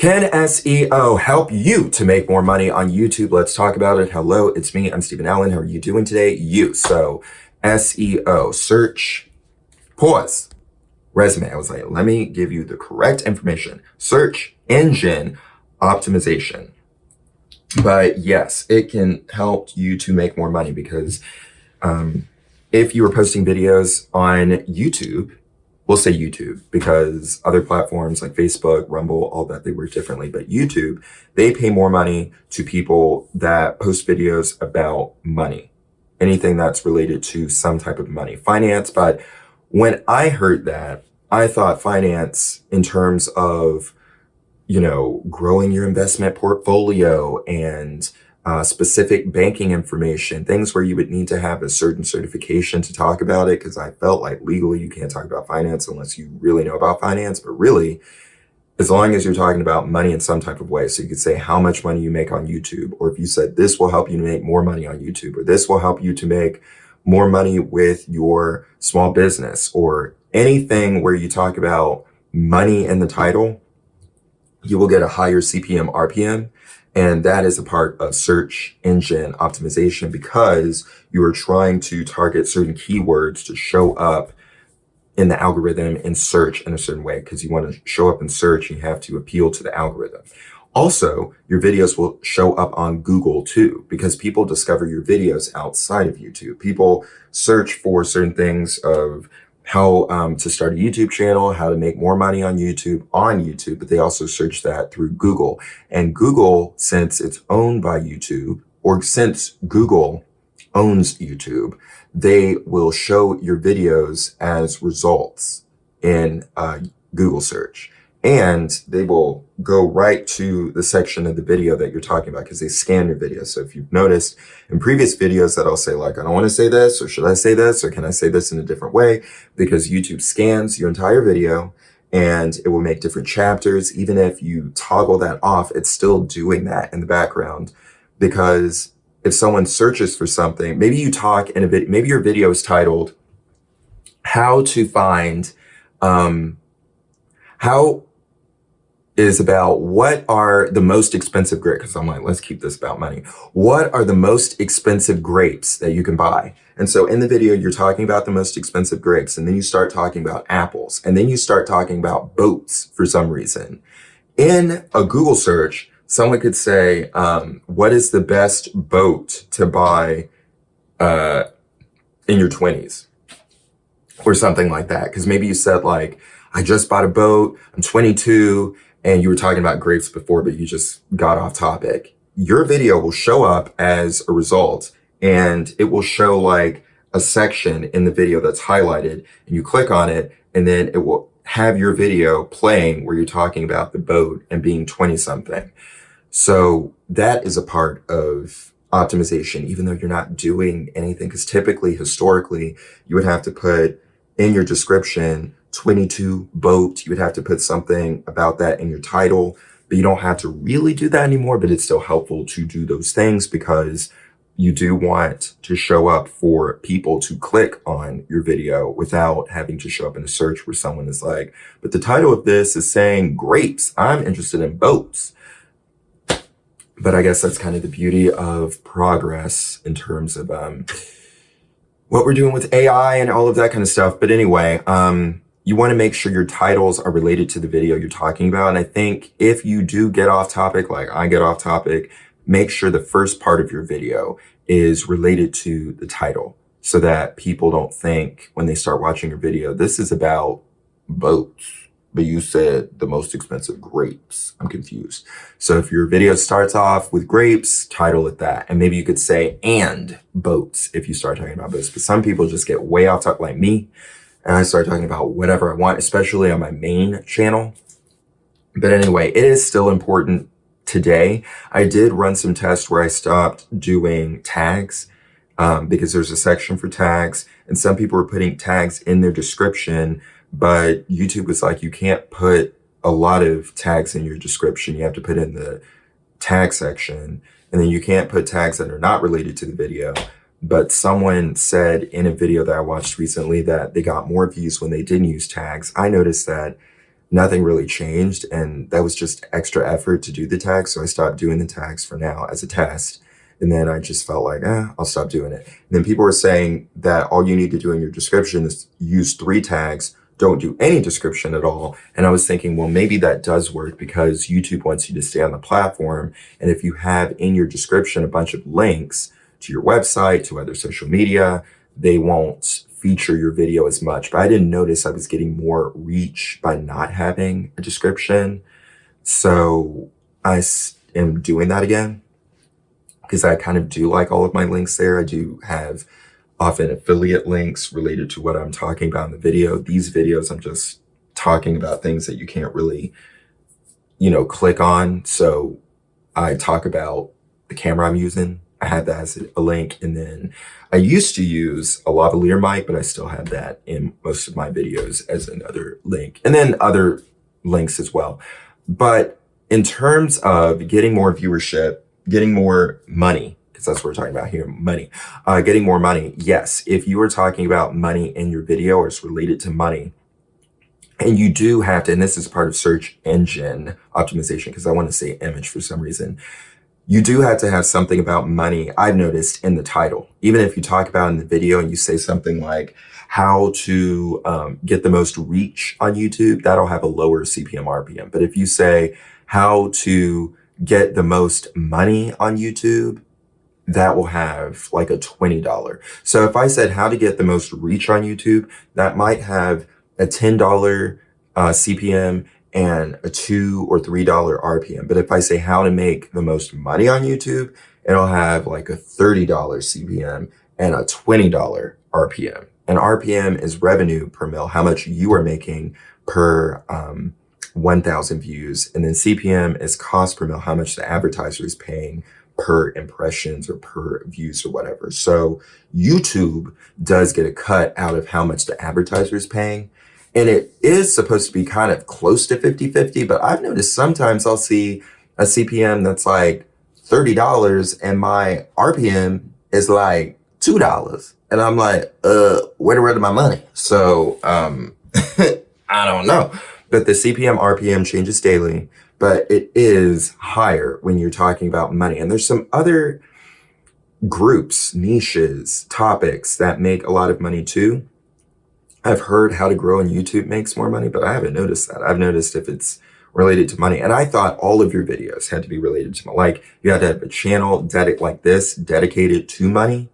Can SEO help you to make more money on YouTube? Let's talk about it. Hello, it's me. I'm Steven Allen. How are you doing today? So SEO, search, pause, resume. I was like, let me give you the correct information. Search engine optimization. But yes, it can help you to make more money because if you are posting videos on YouTube, we'll say YouTube because other platforms like Facebook, Rumble, all that, they work differently. But YouTube, they pay more money to people that post videos about money, anything that's related to some type of money, finance. But when I heard that, I thought finance in terms of, growing your investment portfolio and specific banking information, things where you would need to have a certain certification to talk about it. Because I felt like legally you can't talk about finance unless you really know about finance. But really, as long as you're talking about money in some type of way, so you could say how much money you make on YouTube, or if you said this will help you to make more money on YouTube, or this will help you to make more money with your small business, or anything where you talk about money in the title, you will get a higher CPM, RPM. And that is a part of search engine optimization because you are trying to target certain keywords to show up in the algorithm in search in a certain way. Because you want to show up in search, you have to appeal to the algorithm. Also, your videos will show up on Google too, because people discover your videos outside of YouTube. People search for certain things of how to start a YouTube channel, how to make more money on YouTube, but they also search that through Google. And Google, since it's owned by YouTube, or since Google owns YouTube, they will show your videos as results in Google search. And they will go right to the section of the video that you're talking about because they scan your video. So if you've noticed in previous videos that I'll say like, I don't want to say this, or should I say this, or can I say this in a different way? Because YouTube scans your entire video and it will make different chapters. Even if you toggle that off, it's still doing that in the background. Because if someone searches for something, maybe you talk in a video, maybe your video is titled, how to find, is about what are the most expensive grapes, because I'm like, let's keep this about money. What are the most expensive grapes that you can buy? And so in the video, you're talking about the most expensive grapes, and then you start talking about apples, and then you start talking about boats for some reason. In a Google search, someone could say, what is the best boat to buy in your 20s? Or something like that. Because maybe you said like, I just bought a boat, I'm 22, and you were talking about grapes before, but you just got off topic. Your video will show up as a result, and it will show like a section in the video that's highlighted, and you click on it, and then it will have your video playing where you're talking about the boat and being 20 something. So that is a part of optimization, even though you're not doing anything, because typically, historically, you would have to put in your description 22 boat. You would have to put something about that in your title, but you don't have to really do that anymore. But it's still helpful to do those things because you do want to show up for people to click on your video without having to show up in a search where someone is like, but the title of this is saying grapes. I'm interested in boats. But I guess that's kind of the beauty of progress in terms of what we're doing with AI and all of that kind of stuff. But anyway, you want to make sure your titles are related to the video you're talking about. And I think if you do get off topic, like I get off topic, make sure the first part of your video is related to the title so that people don't think when they start watching your video, this is about boats, but you said the most expensive grapes. I'm confused. So if your video starts off with grapes, title it that. And maybe you could say, and boats, if you start talking about boats. But some people just get way off topic like me. And I start talking about whatever I want, especially on my main channel. But anyway, it is still important today. I did run some tests where I stopped doing tags because there's a section for tags. And some people were putting tags in their description. But YouTube was like, you can't put a lot of tags in your description. You have to put in the tag section. And then you can't put tags that are not related to the video. But someone said in a video that I watched recently that they got more views when they didn't use tags. I noticed that nothing really changed. And that was just extra effort to do the tags. So I stopped doing the tags for now as a test. And then I just felt like, I'll stop doing it. And then people were saying that all you need to do in your description is use 3 tags. Don't do any description at all. And I was thinking, well, maybe that does work because YouTube wants you to stay on the platform. And if you have in your description a bunch of links to your website, to other social media, they won't feature your video as much. But I didn't notice I was getting more reach by not having a description. So am doing that again because I kind of do like all of my links there. I do have often affiliate links related to what I'm talking about in the video. These videos, I'm just talking about things that you can't really, click on. So I talk about the camera I'm using. I have that as a link. And then I used to use a lavalier mic, but I still have that in most of my videos as another link. And then other links as well. But in terms of getting more viewership, getting more money, because that's what we're talking about here, money, getting more money. Yes, if you are talking about money in your video or it's related to money, and you do have to, and this is part of search engine optimization, because I want to say image for some reason, you do have to have something about money, I've noticed, in the title. Even if you talk about in the video and you say something like how to get the most reach on YouTube, that'll have a lower CPM RPM. But if you say how to get the most money on YouTube, that will have like a $20. So if I said how to get the most reach on YouTube, that might have a $10 CPM and a $2 or $3 RPM. But if I say how to make the most money on YouTube, it'll have like a $30 CPM and a $20 RPM. And RPM is revenue per mil, how much you are making per 1,000 views. And then CPM is cost per mil, how much the advertiser is paying per impressions or per views or whatever. So YouTube does get a cut out of how much the advertiser is paying. And it is supposed to be kind of close to 50-50, but I've noticed sometimes I'll see a CPM that's like $30 and my RPM is like $2. And I'm like, where the rest of my money? So I don't know. But the CPM RPM changes daily, but it is higher when you're talking about money. And there's some other groups, niches, topics that make a lot of money too. I've heard how to grow on YouTube makes more money, but I haven't noticed that. I've noticed if it's related to money. And I thought all of your videos had to be related to money. Like you had to have a channel like this dedicated to money.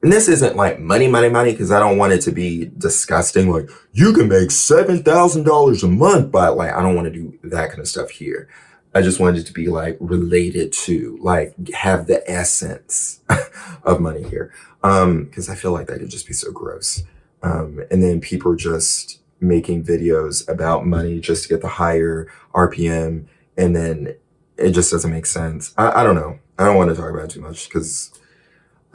And this isn't like money, because I don't want it to be disgusting. Like you can make $7,000 a month, but like, I don't want to do that kind of stuff here. I just wanted it to be like related to, like have the essence of money here. Cause I feel like that could just be so gross. And then people are just making videos about money just to get the higher RPM. And then it just doesn't make sense. I don't know. I don't want to talk about it too much because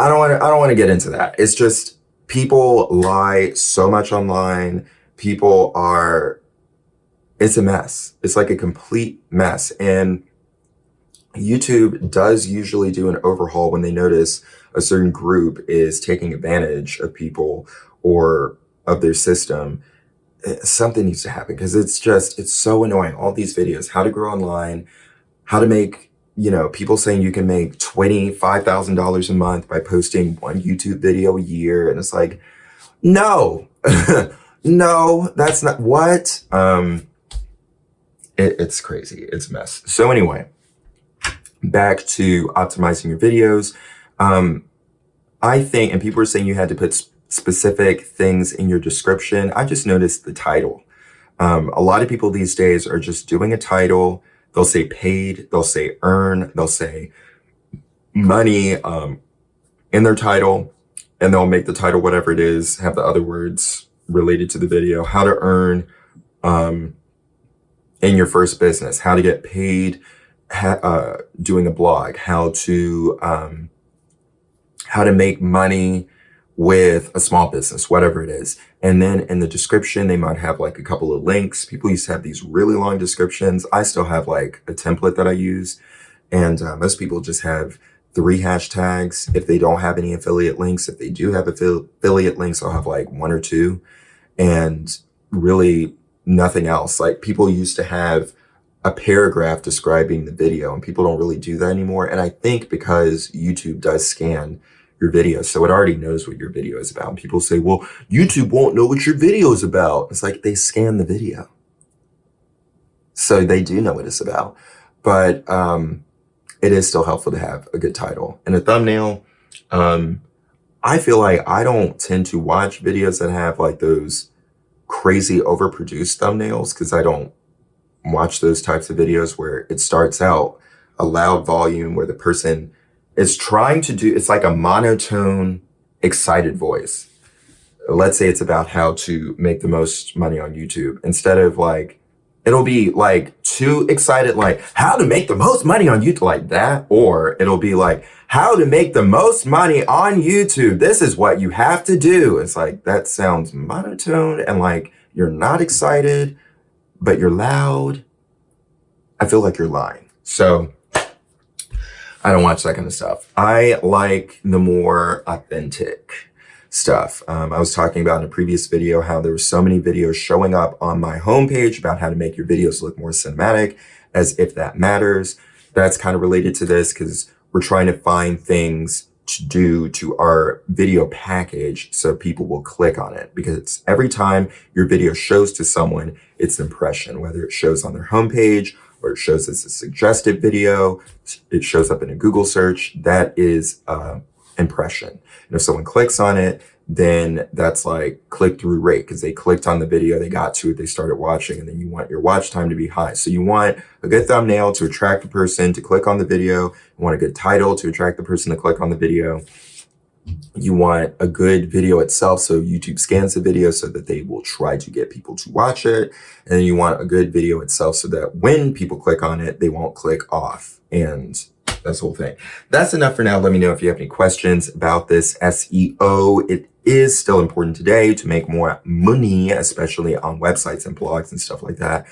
I don't want to get into that. It's just people lie so much online. It's a mess. It's like a complete mess. And YouTube does usually do an overhaul when they notice a certain group is taking advantage of people or of their system. Something needs to happen because it's so annoying. All these videos, how to grow online, how to make, people saying you can make $25,000 a month by posting one YouTube video a year. And it's like, no, no, that's not what, it's crazy. It's a mess. So anyway, back to optimizing your videos. I think, and people are saying you had to put specific things in your description. I just noticed the title. A lot of people these days are just doing a title. They'll say paid, they'll say earn, they'll say money in their title, and they'll make the title whatever it is, have the other words related to the video, how to earn in your first business, how to get paid doing a blog, how to make money with a small business, whatever it is. And then in the description, they might have like a couple of links. People used to have these really long descriptions. I still have like a template that I use. And most people just have 3 hashtags. If they don't have any affiliate links, if they do have affiliate links, I'll have like 1 or 2. And really nothing else. Like people used to have a paragraph describing the video, and people don't really do that anymore. And I think because YouTube does scan your video, so it already knows what your video is about. And people say, well, YouTube won't know what your video is about. It's like they scan the video, so they do know what it's about. But it is still helpful to have a good title and a thumbnail. I feel like I don't tend to watch videos that have like those crazy overproduced thumbnails, because I don't watch those types of videos where it starts out a loud volume where the person is trying to do, it's like a monotone, excited voice. Let's say it's about how to make the most money on YouTube. Instead of like, it'll be like too excited, like how to make the most money on YouTube, like that. Or it'll be like, how to make the most money on YouTube. This is what you have to do. It's like, that sounds monotone and like you're not excited, but you're loud. I feel like you're lying. So I don't watch that kind of stuff. I like the more authentic stuff. I was talking about in a previous video how there were so many videos showing up on my homepage about how to make your videos look more cinematic, as if that matters. That's kind of related to this because we're trying to find things to do to our video package so people will click on it, because every time your video shows to someone, it's an impression, whether it shows on their homepage or it shows as a suggested video, it shows up in a Google search, that is impression. And if someone clicks on it, then that's like click-through rate, because they clicked on the video, they got to it, they started watching, and then you want your watch time to be high. So you want a good thumbnail to attract the person to click on the video. You want a good title to attract the person to click on the video. You want a good video itself, so YouTube scans the video so that they will try to get people to watch it. And then you want a good video itself so that when people click on it, they won't click off. And that's the whole thing. That's enough for now. Let me know if you have any questions about this SEO. It is still important today to make more money, especially on websites and blogs and stuff like that.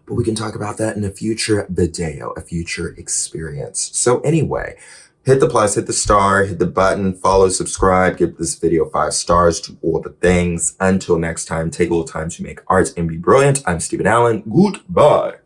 But we can talk about that in a future video, a future experience. So anyway, hit the plus, hit the star, hit the button, follow, subscribe, give this video 5 stars, to all the things. Until next time, take a little time to make art and be brilliant. I'm Steven Allen. Goodbye.